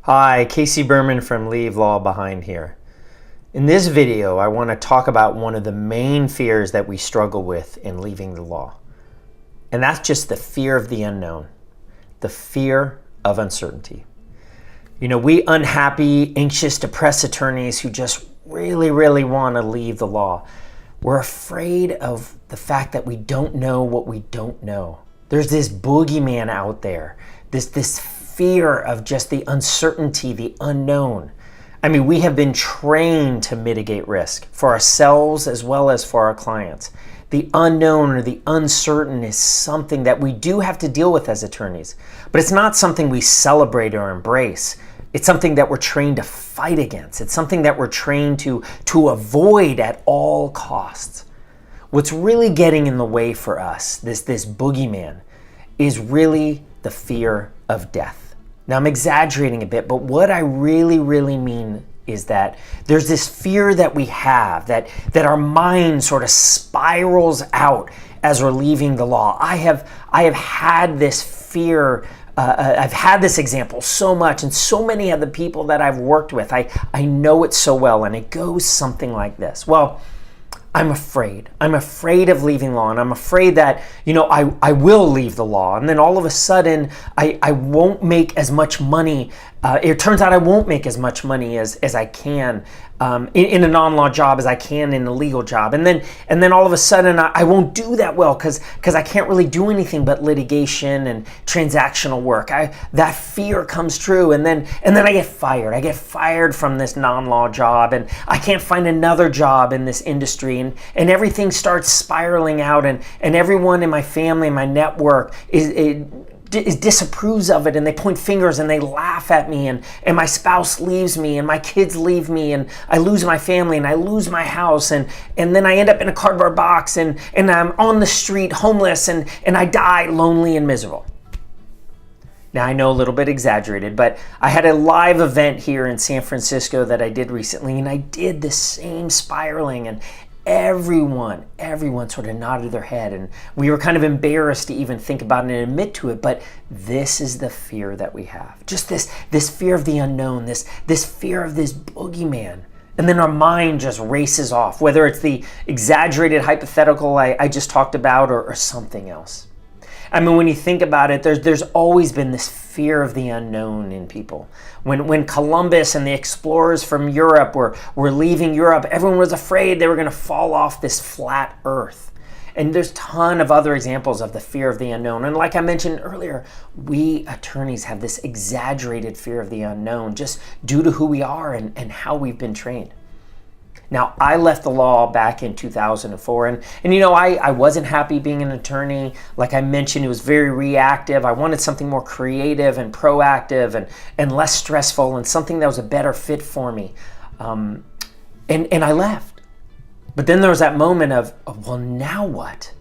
Hi, Casey Berman from Leave Law Behind here. In this video, I want to talk about one of the main fears that we struggle with in leaving the law. And that's just the fear of the unknown, the fear of uncertainty. You know, we unhappy, anxious, depressed attorneys who just really want to leave the law, we're afraid of the fact that we don't know what we don't know. There's this boogeyman out there, this fear of just the uncertainty, the unknown. I mean, we have been trained to mitigate risk for ourselves as well as for our clients. The unknown or the uncertain is something that we do have to deal with as attorneys, but it's not something we celebrate or embrace. It's something that we're trained to fight against. It's something that we're trained to avoid at all costs. What's really getting in the way for us, this boogeyman, is really the fear of death. Now, I'm exaggerating a bit, but what I really mean is that there's this fear that we have, that our mind sort of spirals out as we're leaving the law. I have had this fear. I've had this example so much, and so many of the people that I've worked with, I know it so well, and it goes something like this. Well, I'm afraid. I'm afraid of leaving law, and I'm afraid that, I will leave the law, and then all of a sudden I won't make as much money. It turns out I won't make as much money as I can in a non-law job as I can in a legal job, and then all of a sudden I won't do that well because I can't really do anything but litigation and transactional work. That fear comes true, and then I get fired. I get fired from this non-law job, and I can't find another job in this industry, and everything starts spiraling out, and everyone in my family, my network disapproves of it, and they point fingers and they laugh at me, and my spouse leaves me, and my kids leave me, and I lose my family, and I lose my house, and then I end up in a cardboard box, and I'm on the street homeless, and I die lonely and miserable. Now, I know a little bit exaggerated, but I had a live event here in San Francisco that I did recently, and I did the same spiraling, and everyone sort of nodded their head, and we were kind of embarrassed to even think about it and admit to it, but this is the fear that we have. Just this fear of the unknown, this fear of this boogeyman. And then our mind just races off, whether it's the exaggerated hypothetical I just talked about or something else. I mean, when you think about it, there's always been this fear of the unknown in people. When Columbus and the explorers from Europe were leaving Europe, everyone was afraid they were going to fall off this flat earth. And there's a ton of other examples of the fear of the unknown. And like I mentioned earlier, we attorneys have this exaggerated fear of the unknown just due to who we are and how we've been trained. Now, I left the law back in 2004, and I wasn't happy being an attorney. Like I mentioned, it was very reactive. I wanted something more creative and proactive and less stressful, and something that was a better fit for me. And I left. But then there was that moment of, well, now what?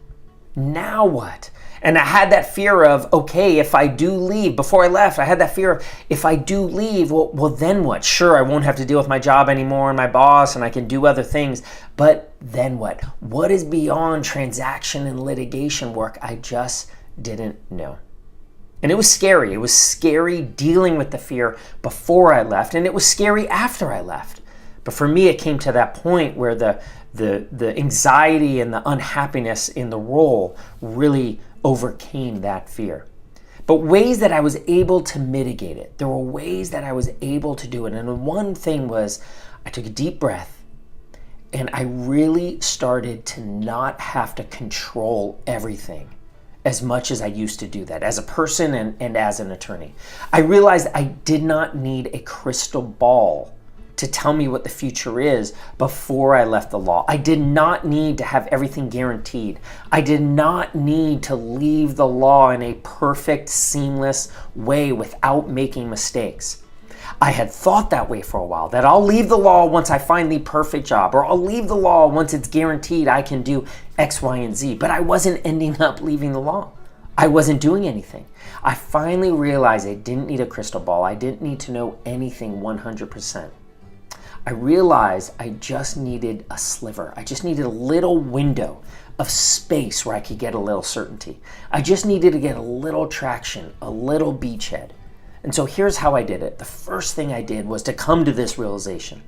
Now what? And I had that fear of, okay, if I do leave, before I left, I had that fear of, if I do leave, well, then what? Sure, I won't have to deal with my job anymore and my boss, and I can do other things, but then what? What is beyond transaction and litigation work? I just didn't know. And it was scary. It was scary dealing with the fear before I left, and it was scary after I left. But for me, it came to that point where the anxiety and the unhappiness in the role really overcame that fear. But ways that I was able to mitigate it, there were ways that I was able to do it. And one thing was I took a deep breath, and I really started to not have to control everything as much as I used to do that as a person and as an attorney. I realized I did not need a crystal ball to tell me what the future is before I left the law. I did not need to have everything guaranteed. I did not need to leave the law in a perfect, seamless way without making mistakes. I had thought that way for a while, that I'll leave the law once I find the perfect job, or I'll leave the law once it's guaranteed I can do X, Y, and Z. But I wasn't ending up leaving the law. I wasn't doing anything. I finally realized I didn't need a crystal ball. I didn't need to know anything 100%. I realized I just needed a sliver. I just needed a little window of space where I could get a little certainty. I just needed to get a little traction, a little beachhead. And so here's how I did it. The first thing I did was to come to this realization.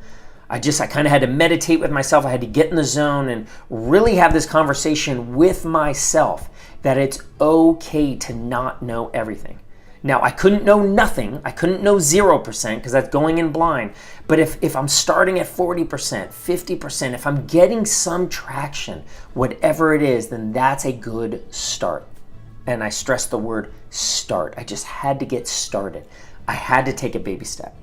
I kind of had to meditate with myself. I had to get in the zone and really have this conversation with myself that it's okay to not know everything. Now, I couldn't know nothing. I couldn't know 0% because that's going in blind. But if I'm starting at 40%, 50%, if I'm getting some traction, whatever it is, then that's a good start. And I stress the word start. I just had to get started. I had to take a baby step.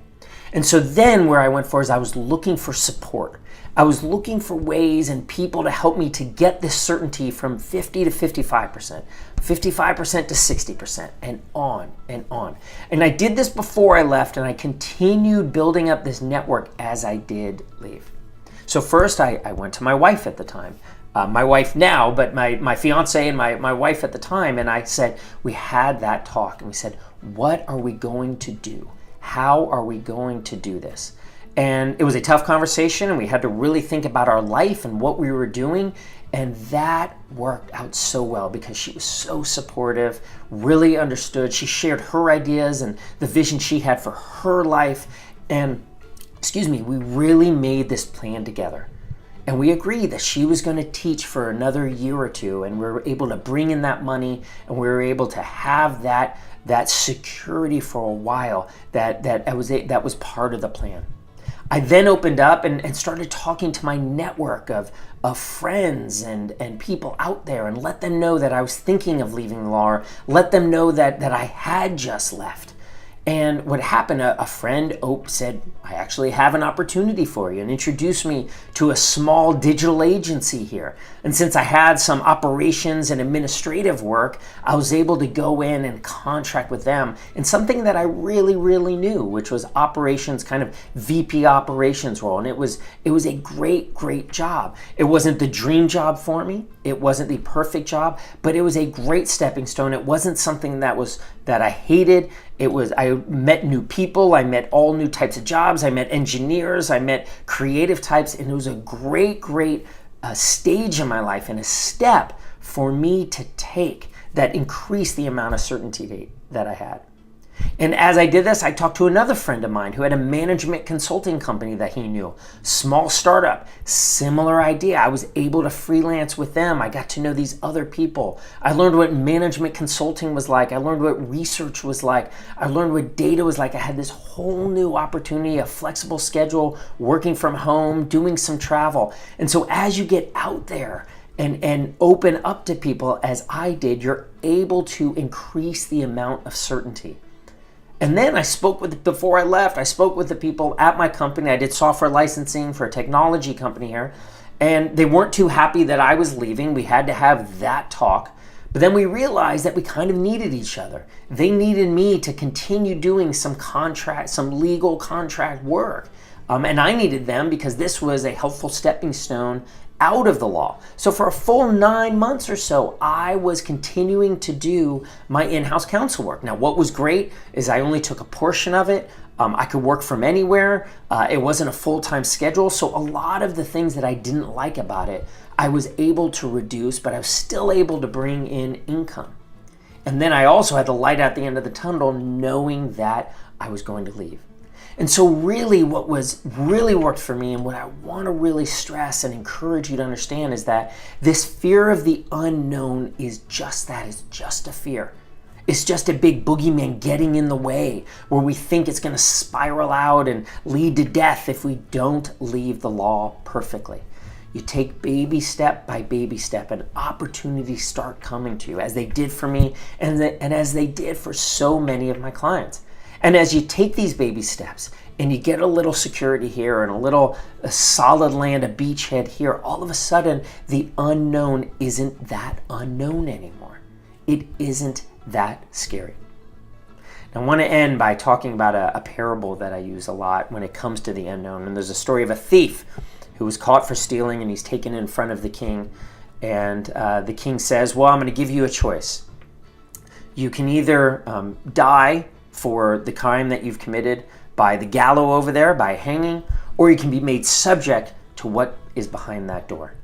And so then where I went for is I was looking for support. I was looking for ways and people to help me to get this certainty from 50 to 55%, 55% to 60%, and on and on. And I did this before I left, and I continued building up this network as I did leave. So first I went to my wife at the time. My wife now, but my fiance and my wife at the time, and I said, we had that talk, and we said, what are we going to do? How are we going to do this? And it was a tough conversation, and we had to really think about our life and what we were doing. And that worked out so well because she was so supportive, really understood. She shared her ideas and the vision she had for her life. And, we really made this plan together. And we agreed that she was going to teach for another year or two, and we were able to bring in that money, and we were able to have that security for a while. That was part of the plan. I then opened up and started talking to my network of friends and people out there, and let them know that I was thinking of leaving the law, or let them know that I had just left. And what happened, a friend, said, I actually have an opportunity for you, and introduced me to a small digital agency here. And since I had some operations and administrative work, I was able to go in and contract with them in something that I really, really knew, which was operations, kind of VP operations role. And it was a great, great job. It wasn't the dream job for me. It wasn't the perfect job, but it was a great stepping stone. It wasn't something that I hated. I met new people. I met all new types of jobs. I met engineers. I met creative types. And it was a great, great stage in my life and a step for me to take that increased the amount of certainty that I had. And as I did this, I talked to another friend of mine who had a management consulting company that he knew. Small startup, similar idea. I was able to freelance with them. I got to know these other people. I learned what management consulting was like. I learned what research was like. I learned what data was like. I had this whole new opportunity, a flexible schedule, working from home, doing some travel. And so as you get out there and open up to people, as I did, you're able to increase the amount of certainty. And then before I left, I spoke with the people at my company. I did software licensing for a technology company here, and they weren't too happy that I was leaving. We had to have that talk. But then we realized that we kind of needed each other. They needed me to continue doing some legal contract work. And I needed them because this was a helpful stepping stone out of the law. So for a full 9 months or so, I was continuing to do my in-house counsel work. Now, what was great is I only took a portion of it. I could work from anywhere. It wasn't a full-time schedule. So a lot of the things that I didn't like about it, I was able to reduce, but I was still able to bring in income. And then I also had the light at the end of the tunnel, knowing that I was going to leave. And so really what really worked for me, and what I want to really stress and encourage you to understand, is that this fear of the unknown is just that. It's just a fear. It's just a big boogeyman getting in the way, where we think it's going to spiral out and lead to death if we don't leave the law perfectly. You take baby step by baby step, and opportunities start coming to you, as they did for me and as they did for so many of my clients. And as you take these baby steps and you get a little security here and a solid land, a beachhead here, all of a sudden the unknown isn't that unknown anymore. It isn't that scary. Now, I want to end by talking about a parable that I use a lot when it comes to the unknown. And there's a story of a thief who was caught for stealing, and he's taken in front of the king. And the king says, well, I'm going to give you a choice. You can either die for the crime that you've committed by the gallows over there, by hanging, or you can be made subject to what is behind that door.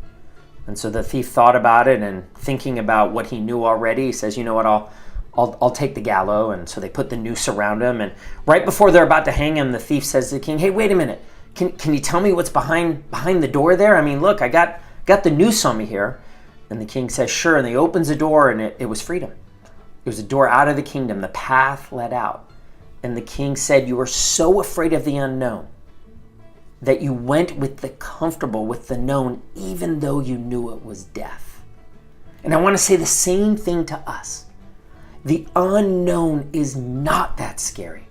And so the thief thought about it, and thinking about what he knew already, he says, you know what, I'll take the gallows. And so they put the noose around him. And right before they're about to hang him, the thief says to the king, hey, wait a minute. Can you tell me what's behind the door there? I mean, look, I got the noose on me here. And the king says, sure. And he opens the door, and it was freedom. It was a door out of the kingdom. The path led out. And the king said, you were so afraid of the unknown that you went with the comfortable, with the known, even though you knew it was death. And I want to say the same thing to us. The unknown is not that scary.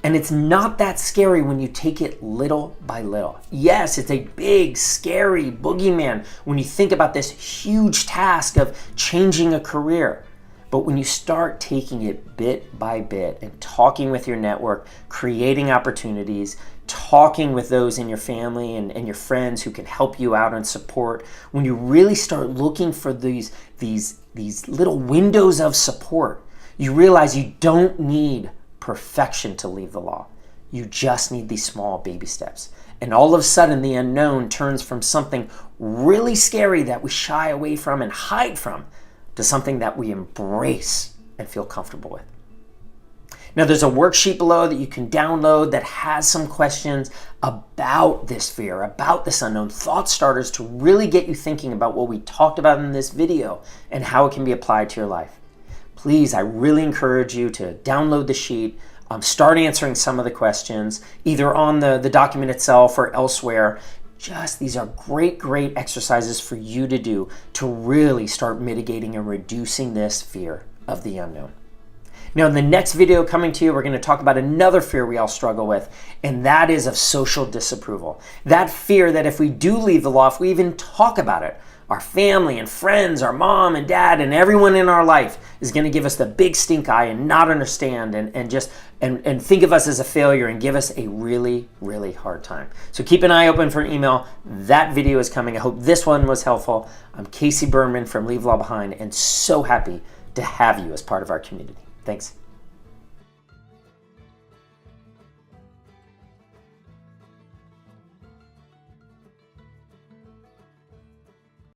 And it's not that scary when you take it little by little. Yes, it's a big, scary boogeyman when you think about this huge task of changing a career. But when you start taking it bit by bit and talking with your network, creating opportunities, talking with those in your family and your friends who can help you out and support, when you really start looking for these little windows of support, you realize you don't need perfection to leave the law. You just need these small baby steps. And all of a sudden, the unknown turns from something really scary that we shy away from and hide from to something that we embrace and feel comfortable with. Now, there's a worksheet below that you can download that has some questions about this fear, about this unknown, thought starters to really get you thinking about what we talked about in this video and how it can be applied to your life. Please, I really encourage you to download the sheet, start answering some of the questions, either on the document itself or elsewhere. These are great exercises for you to do to really start mitigating and reducing this fear of the unknown. Now, in the next video coming to you, we're going to talk about another fear we all struggle with, and that is of social disapproval. That fear that if we do leave the law, if we even talk about it, our family and friends, our mom and dad, and everyone in our life is going to give us the big stink eye and not understand and think of us as a failure and give us a really hard time. So keep an eye open for an email. That video is coming. I hope this one was helpful. I'm Casey Berman from Leave Law Behind, and so happy to have you as part of our community. Thanks.